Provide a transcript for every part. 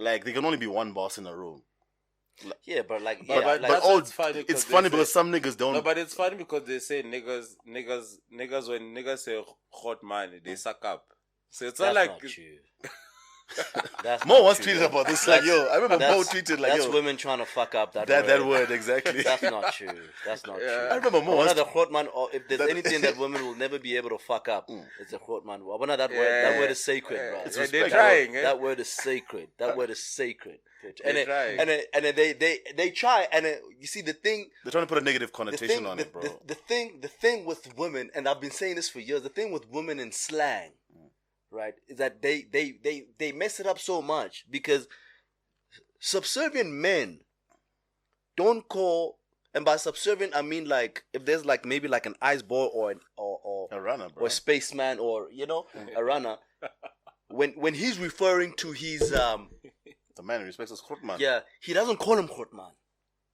Like there can only be one boss in a room. Yeah, but like, it's funny because some niggas don't. No, but it's funny because they say niggas when niggas say hot man, they suck up. So it's not like not true. Mo once tweeted about this, like, yo, I remember Mo tweeted, like, that's yo. women trying to fuck up that word, exactly. That's not true. That's not true. I remember Mo One once. of the Grootman, or if there's anything that women will never be able to fuck up, it's a Grootman. One of that word is sacred, bro. It's they're trying. That word is sacred. That word is sacred. And they try, and you see the thing. They're trying to put a negative connotation on it, bro. The thing with women, and I've been saying this for years. The thing with women in slang, right, is that they mess it up so much because subservient men don't call, and by subservient I mean like if there's like maybe like an ice boy or a runner, bro, or a spaceman or a runner, when he's referring to his the man who respects his Grootman. Yeah, he doesn't call him Grootman.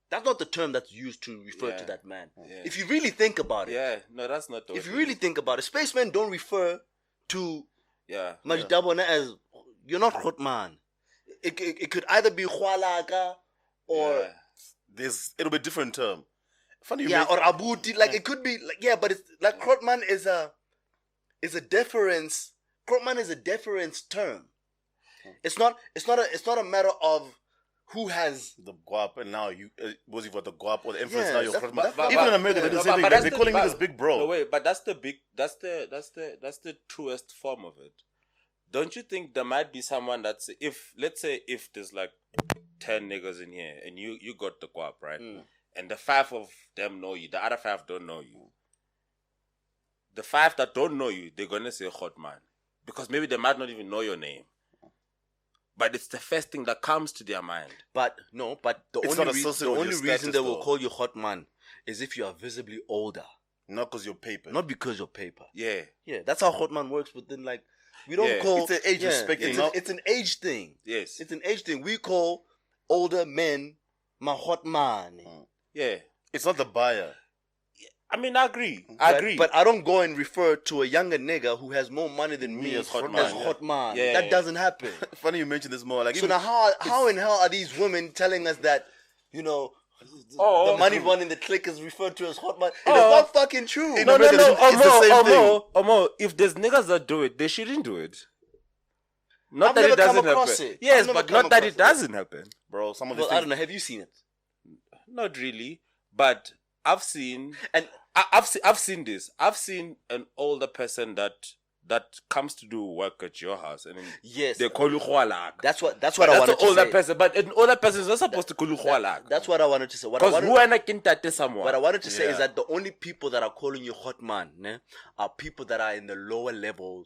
That's not the term that's used to refer to that man. Yeah. If you really think about it. Yeah, no, that's not the If you really think about it, spacemen don't refer to Majidabona as, you're not Grootman. It could either be Hualaga or... It'll be a different term. Funny or Abuti. Like, it could be... but it's like Grootman is a deference... Grootman is a deference term. It's not a matter of who has the guap and now you was it for the guap or the influence now you're but, even in America they do the same thing. They're calling niggas big bro. No way, but that's the truest form of it. Don't you think there might be someone that's let's say if there's like 10 niggas in here and you got the guap, right? And the 5 of them know you, the other 5 don't know you. The 5 that don't know you, they're gonna say hot man. Because maybe they might not even know your name. But it's the first thing that comes to their mind. But the only reason they will call you hot man is if you are visibly older. Not because you're paper. Not because you're paper. Yeah. Yeah, that's how hot man works. But then like, we don't call... It's an age respect thing. It's an age thing. Yes. It's an age thing. We call older men my hot man. Yeah. It's not the buyer. I mean, I agree. But I don't go and refer to a younger nigga who has more money than me as hot man. Yeah. That doesn't happen. Funny you mention this more. Like, so now how in hell are these women telling us that, the money one in the clique is referred to as hot man? It's not fucking true. No. Omo, if there's niggas that do it, they shouldn't do it. Not that it doesn't happen. Yes, but not that it doesn't happen. Bro, some of I don't know. Have you seen it? Not really. But I've seen... And I've seen this. I've seen an older person that comes to do work at your house, and they call you Hualag. That's what I wanted to say. That's an older person, but an older person is not supposed to call you Hualag. That's what I wanted to say. Because who are kintate someone? What I wanted to say is that the only people that are calling you hot man are people that are in the lower level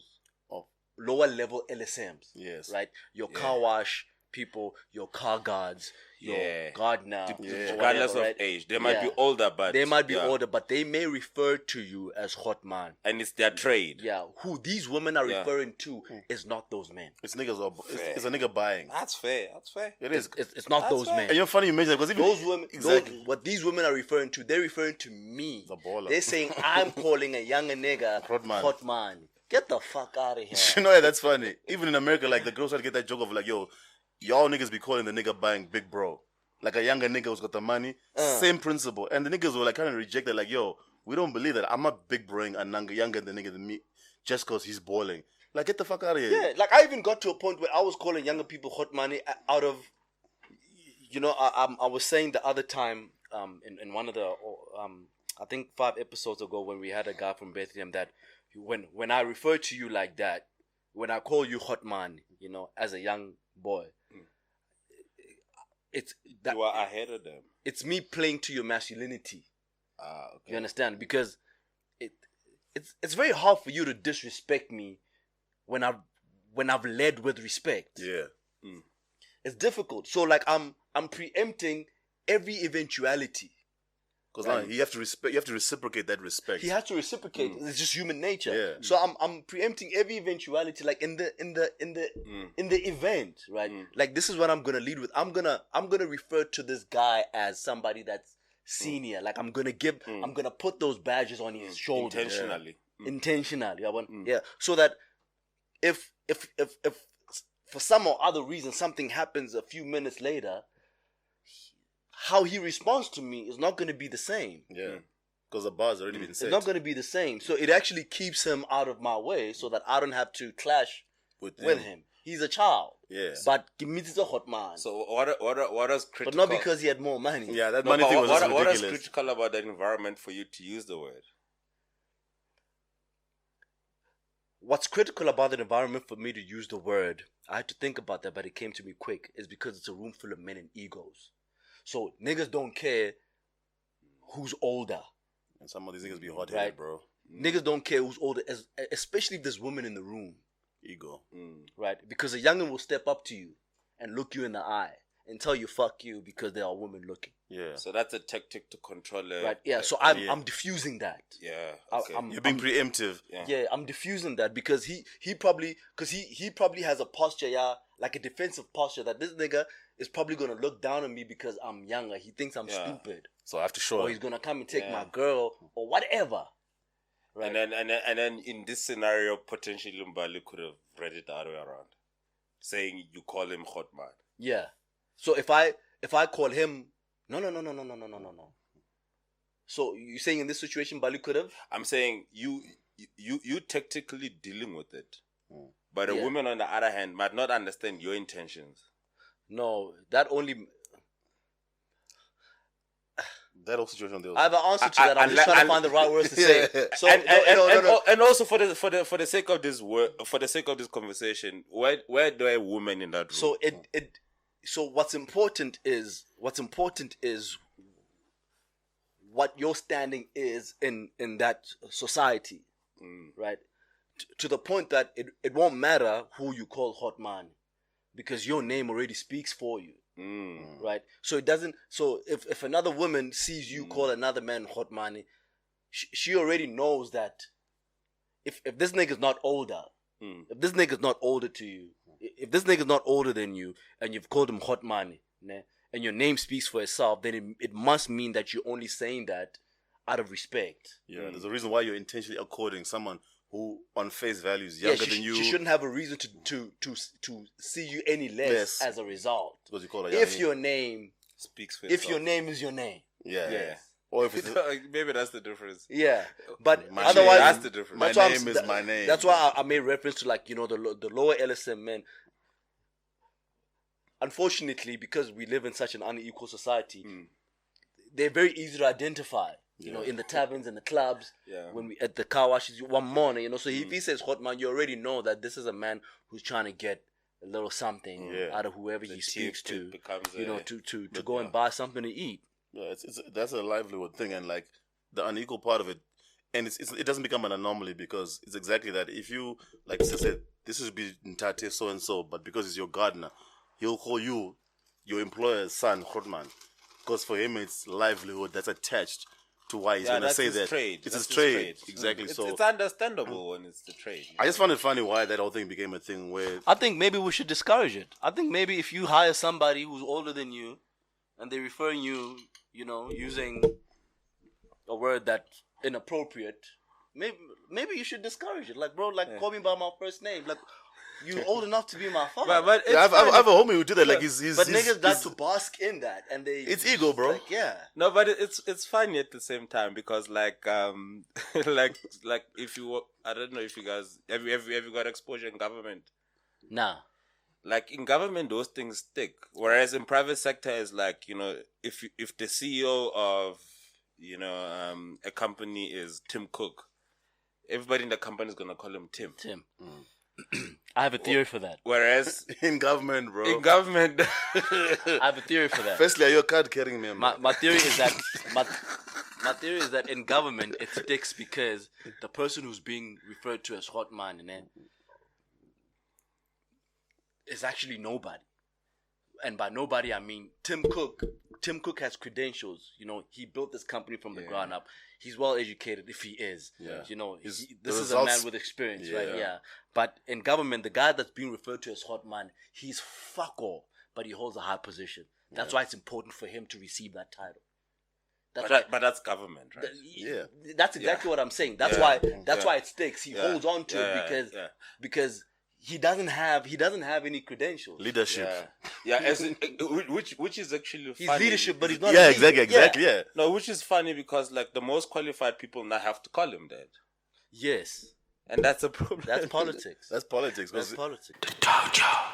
LSMs. Yes. Right? Your car wash people, your car guards, your gardener, regardless of age. They might be older, but they may refer to you as hot man, and it's their trade. Yeah, who these women are referring to is not those men. It's niggas. It's a nigga buying. That's fair. It is. It's not those men. And you're funny you mention that because those women, what these women are referring to, they're referring to me. The baller. They're saying I'm calling a younger nigga hot man. Get the fuck out of here. You know, that's funny. Even in America, like the girls try to get that joke of like, yo, y'all niggas be calling the nigga buying big bro. Like a younger nigga who's got the money. Same principle. And the niggas were like kind of reject it. Like, yo, we don't believe that. I'm not big broing a younger nigga than me just because he's balling. Like, get the fuck out of here. Yeah, like I even got to a point where I was calling younger people hot money out of, I was saying the other time in one of the, I think 5 episodes ago when we had a guy from Bethlehem that when I refer to you like that, when I call you hot man, as a young boy, it's that you are ahead of them. It's me playing to your masculinity. Okay. You understand? Because it's very hard for you to disrespect me when I've led with respect. Yeah. It's difficult. So like I'm preempting every eventuality. Because you have to reciprocate that respect. He has to reciprocate. It's just human nature. Yeah. So I'm preempting every eventuality, like in the event, right? Like this is what I'm gonna lead with. I'm gonna refer to this guy as somebody that's senior. Like I'm gonna put those badges on his shoulders intentionally. I want so that if for some or other reason something happens a few minutes later, how he responds to me is not going to be the same. Yeah. Because the bar's already been set. It's not going to be the same. So it actually keeps him out of my way so that I don't have to clash with him. He's a child. Yeah. But give me the hot man. So what is critical? But not because he had more money. Yeah, that money thing was just ridiculous. What is critical about that environment for you to use the word? What's critical about the environment for me to use the word, I had to think about that, but it came to me quick, is because it's a room full of men and egos. So niggas don't care who's older. And some of these niggas be hot-headed, Right. bro. Niggas don't care who's older, especially if there's women in the room. Ego. Right? Because a youngin will step up to you and look you in the eye and tell you fuck you because there are women looking. Yeah. So that's a tactic to control it. Right? Yeah. So I'm diffusing that. Yeah. Okay. You're being preemptive. Yeah, I'm diffusing that because he probably has a posture, like a defensive posture that this nigga is probably gonna look down on me because I'm younger. He thinks I'm stupid. So I have to show Or he's gonna come and take my girl or whatever. Right. And then in this scenario, potentially Mbali could have read it the other way around, saying you call him hot man. Yeah. So if I call him no. So you saying in this situation Bali could have? I'm saying you tactically dealing with it, but a woman on the other hand might not understand your intentions. No, that only. That whole situation there. I have an answer to that. I'm just trying to find the right words to say. So and also for the sake of this conversation, where do I woman in that room? So what's important is what your standing is in that society, right? To the point that it won't matter who you call hot man, because your name already speaks for you. Right? So it doesn't. So if another woman sees you call another man hot man, she already knows that if this nigga's not older, if this nigga's not older to you, if this nigga's not older than you, and you've called him hot man, and your name speaks for itself, then it must mean that you're only saying that out of respect. Yeah, there's a reason why you're intentionally according someone who, on face value, is younger than you. She shouldn't have a reason to see you any less as a result. Because you call her if your name speaks for itself. If your name is your name. Yeah. Or if it's maybe that's the difference. Yeah, but otherwise that's the difference. My name is my name. That's why I made reference to, like, the lower LSM men. Unfortunately, because we live in such an unequal society, they're very easy to identify. You know, in the taverns and the clubs, when we at the car washes one morning, so if he says hot man, you already know that this is a man who's trying to get a little something out of whoever he speaks to, to go and buy something to eat. Yeah, that's a livelihood thing, and like the unequal part of it, and it doesn't become an anomaly because it's exactly that. If you, like I said, this should be Ntate so and so, but because it's your gardener, he'll call you your employer's son hot man, because for him it's livelihood that's attached to why he's gonna say that. Trade. It's his trade. Exactly. So it's understandable when it's the trade. I just found it funny why that whole thing became a thing where I think maybe we should discourage it. I think maybe if you hire somebody who's older than you and they're referring you, using a word that's inappropriate, maybe you should discourage it. Like, bro, call me by my first name. Like, you're old enough to be my father. But I have a homie who did that. Like, niggas like to bask in that, and it's ego, bro. Like, yeah. No, but it's funny at the same time because like if you, I don't know if you guys have you got exposure in government? Nah. Like in government, those things stick. Whereas in private sector, is like, if the CEO of a company is Tim Cook, everybody in the company is gonna call him Tim. I have a theory for that. Whereas in government, bro. I have a theory for that. Firstly, are you a card carrying member? My theory is that my theory is that in government it sticks because the person who's being referred to as hot man is actually nobody. And by nobody I mean Tim Cook. Tim Cook has credentials. He built this company from the ground up. He's well educated if he is. Yeah. This is a man with experience, right? Yeah. But in government, the guy that's being referred to as hot man, he's fuck all, but he holds a high position. That's why it's important for him to receive that title. But that's government, right? That's exactly what I'm saying. That's why it sticks. He holds on to it because he doesn't have any credentials. Leadership. Yeah, which is actually He's funny. leadership, but he's not. Yeah, a leader. exactly. Yeah. No, which is funny because like the most qualified people now have to call him that, Yes, and that's a problem. that's politics. That's politics. That's politics. Dojo.